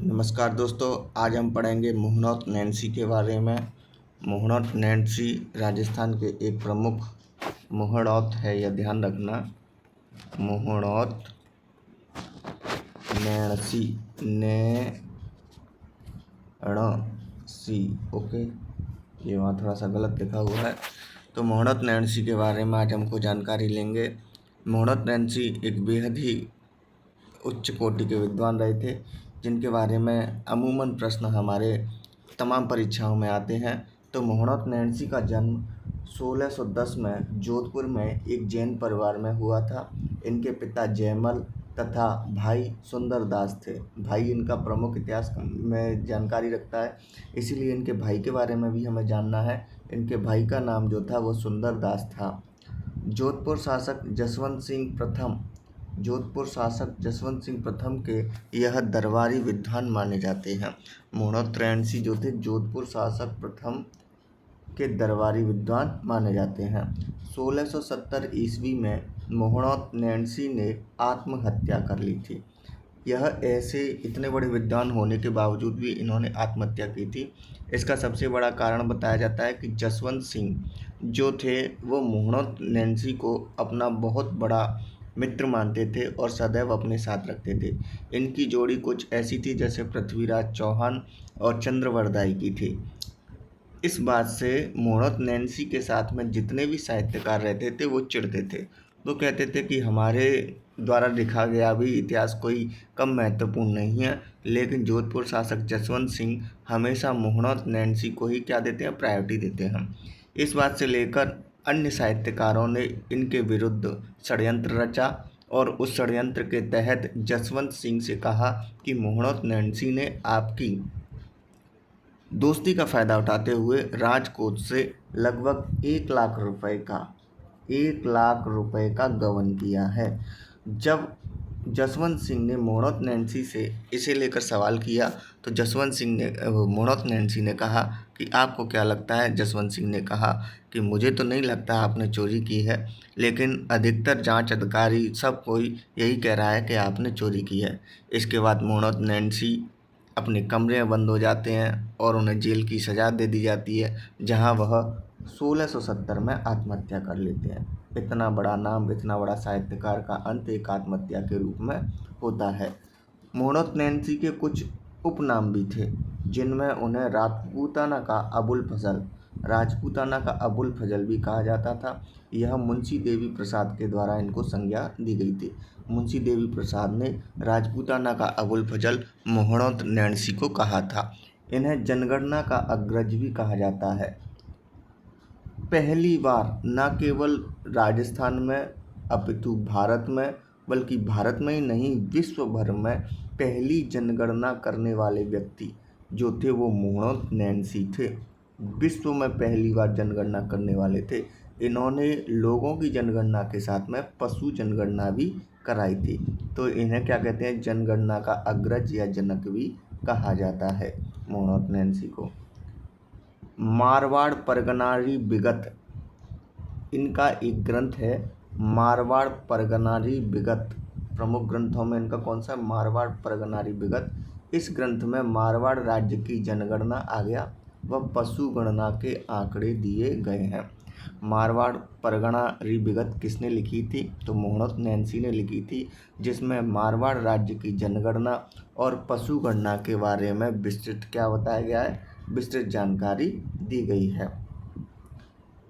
नमस्कार दोस्तों, आज हम पढ़ेंगे मोहनोत नैन्सी के बारे में। मोहनोत नैन्सी राजस्थान के एक प्रमुख मोहनौत है, यह ध्यान रखना। मोहनौत नैन्सी ओके, ये वहाँ थोड़ा सा गलत लिखा हुआ है। तो मोहनोत नैन्सी के बारे में आज हमको जानकारी लेंगे। मोहनोत नैन्सी एक बेहद ही उच्च कोटि के विद्वान रहे थे, जिनके बारे में अमूमन प्रश्न हमारे तमाम परीक्षाओं में आते हैं। तो मोहनोत नैन्सी का जन्म 1610 में जोधपुर में एक जैन परिवार में हुआ था। इनके पिता जयमल तथा भाई सुंदरदास थे। भाई इनका प्रमुख इतिहास में जानकारी रखता है, इसीलिए इनके भाई के बारे में भी हमें जानना है। इनके भाई का नाम जो था वो सुंदरदास था। जोधपुर शासक जसवंत सिंह प्रथम के यह दरबारी विद्वान माने जाते हैं। मोहनोत नैन्सी जो थे जोधपुर शासक प्रथम के दरबारी विद्वान माने जाते हैं। 1670 ईस्वी में मोहनोत नैन्सी ने आत्महत्या कर ली थी। यह ऐसे इतने बड़े विद्वान होने के बावजूद भी इन्होंने आत्महत्या की थी। इसका सबसे बड़ा कारण बताया जाता है कि जसवंत सिंह जो थे वो मोहनोत नैन्सी को अपना बहुत बड़ा मित्र मानते थे और सदैव अपने साथ रखते थे। इनकी जोड़ी कुछ ऐसी थी जैसे पृथ्वीराज चौहान और चंद्रवरदाई की थी। इस बात से मोहनोत नैन्सी के साथ में जितने भी साहित्यकार रहते थे वो चिढ़ते थे। वो कहते थे कि हमारे द्वारा लिखा गया भी इतिहास कोई कम महत्वपूर्ण नहीं है, लेकिन जोधपुर शासक जसवंत सिंह हमेशा मोहनोत नैन्सी को ही क्या देते हैं, प्रायोरिटी देते हैं। इस बात से लेकर अन्य साहित्यकारों ने इनके विरुद्ध षड्यंत्र रचा और उस षड्यंत्र के तहत जसवंत सिंह से कहा कि मोहनोत नैन्सी ने आपकी दोस्ती का फ़ायदा उठाते हुए राजकोट से लगभग 1 लाख रुपए का गबन किया है। जब जसवंत सिंह ने मोहनोत नैन्सी से इसे लेकर सवाल किया तो मोहनोत नैन्सी ने कहा कि आपको क्या लगता है। जसवंत सिंह ने कहा कि मुझे तो नहीं लगता आपने चोरी की है, लेकिन अधिकतर जांच अधिकारी सब कोई यही कह रहा है कि आपने चोरी की है। इसके बाद मोहनोत नैन्सी अपने कमरे में बंद हो जाते हैं और उन्हें जेल की सज़ा दे दी जाती है, जहां वह 1670 में आत्महत्या कर लेते हैं। इतना बड़ा नाम, इतना बड़ा साहित्यकार का अंत एक आत्महत्या के रूप में होता है। मोहनोत नैन्सी के कुछ उपनाम भी थे, जिनमें उन्हें राजपूताना का अबुल फजल भी कहा जाता था। यह मुंशी देवी प्रसाद के द्वारा इनको संज्ञा दी गई थी। मुंशी देवी प्रसाद ने राजपूताना का अबुल फजल मोहनोत नैन्सी को कहा था। इन्हें जनगणना का अग्रज भी कहा जाता है। पहली बार न केवल राजस्थान में अपितु भारत में, बल्कि भारत में ही नहीं विश्व भर में पहली जनगणना करने वाले व्यक्ति जो थे वो मोहनोत नैन्सी थे। विश्व में पहली बार जनगणना करने वाले थे। इन्होंने लोगों की जनगणना के साथ में पशु जनगणना भी कराई थी। तो इन्हें क्या कहते हैं, जनगणना का अग्रज या जनक भी कहा जाता है मोहनोत नैन्सी को। मारवाड़ परगनारी विगत इनका एक ग्रंथ है। मारवाड़ परगनारी विगत प्रमुख ग्रंथों में इनका कौन सा, मारवाड़ परगनारी विगत। इस ग्रंथ में मारवाड़ राज्य की जनगणना आ गया व पशु गणना के आंकड़े दिए गए हैं। मारवाड़ परगनारी विगत किसने लिखी थी, तो मोहनोत नैन्सी ने लिखी थी, जिसमें मारवाड़ राज्य की जनगणना और पशु गणना के बारे में विस्तृत क्या बताया गया है, विस्तृत जानकारी दी गई है।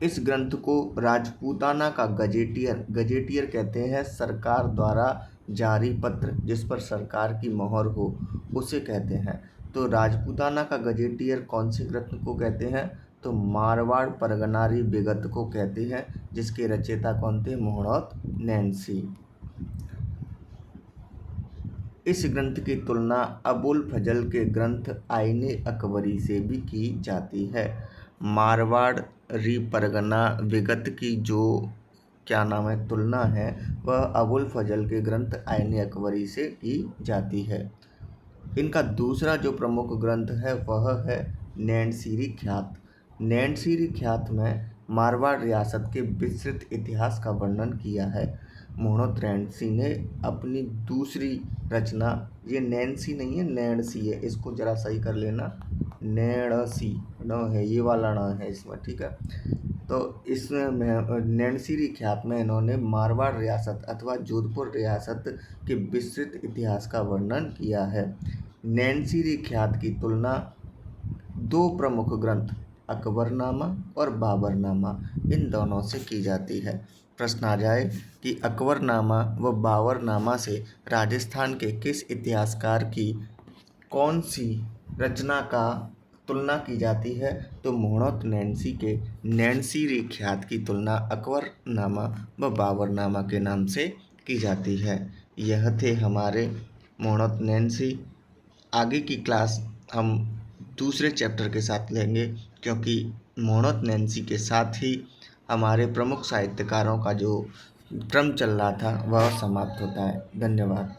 इस ग्रंथ को राजपूताना का गजेटियर कहते हैं। सरकार द्वारा जारी पत्र जिस पर सरकार की मोहर हो उसे कहते हैं। तो राजपूताना का गजेटियर कौन से ग्रंथ को कहते हैं, तो मारवाड़ परगनारी विगत को कहते हैं, जिसके रचयिता कौन थे, मोहनोत नैन्सी। इस ग्रंथ की तुलना अबुल फजल के ग्रंथ आईने अकबरी से भी की जाती है। मारवाड़ी परगना विगत की जो क्या नाम है, तुलना है, वह अबुल फजल के ग्रंथ आईने अकबरी से की जाती है। इनका दूसरा जो प्रमुख ग्रंथ है वह है नैनसीरी ख्यात। नैनसीरी ख्यात में मारवाड़ रियासत के विस्तृत इतिहास का वर्णन किया है। मोहनोद नैन्सी ने अपनी दूसरी रचना, ये नैन्सी नहीं है नैन्सी है, इसको जरा सही कर लेना, नैन्सी न है, ये वाला न है इसमें, ठीक है। तो इसमें नैन्सी ख्यात में इन्होंने मारवाड़ रियासत अथवा जोधपुर रियासत के विस्तृत इतिहास का वर्णन किया है। नैन्सी ख्यात की तुलना दो प्रमुख ग्रंथ अकबरनामा और बाबरनामा इन दोनों से की जाती है। प्रश्न आ जाए कि अकबरनामा व बाबरनामा से राजस्थान के किस इतिहासकार की कौन सी रचना का तुलना की जाती है, तो मोहनोद नैन्सी के नैन्सी ख्यात की तुलना अकबरनामा व बाबरनामा के नाम से की जाती है। यह थे हमारे मोहनोद नैन्सी। आगे की क्लास हम दूसरे चैप्टर के साथ लेंगे, क्योंकि मोहनोद नैन्सी के साथ ही हमारे प्रमुख साहित्यकारों का जो क्रम चल रहा था वह समाप्त होता है। धन्यवाद।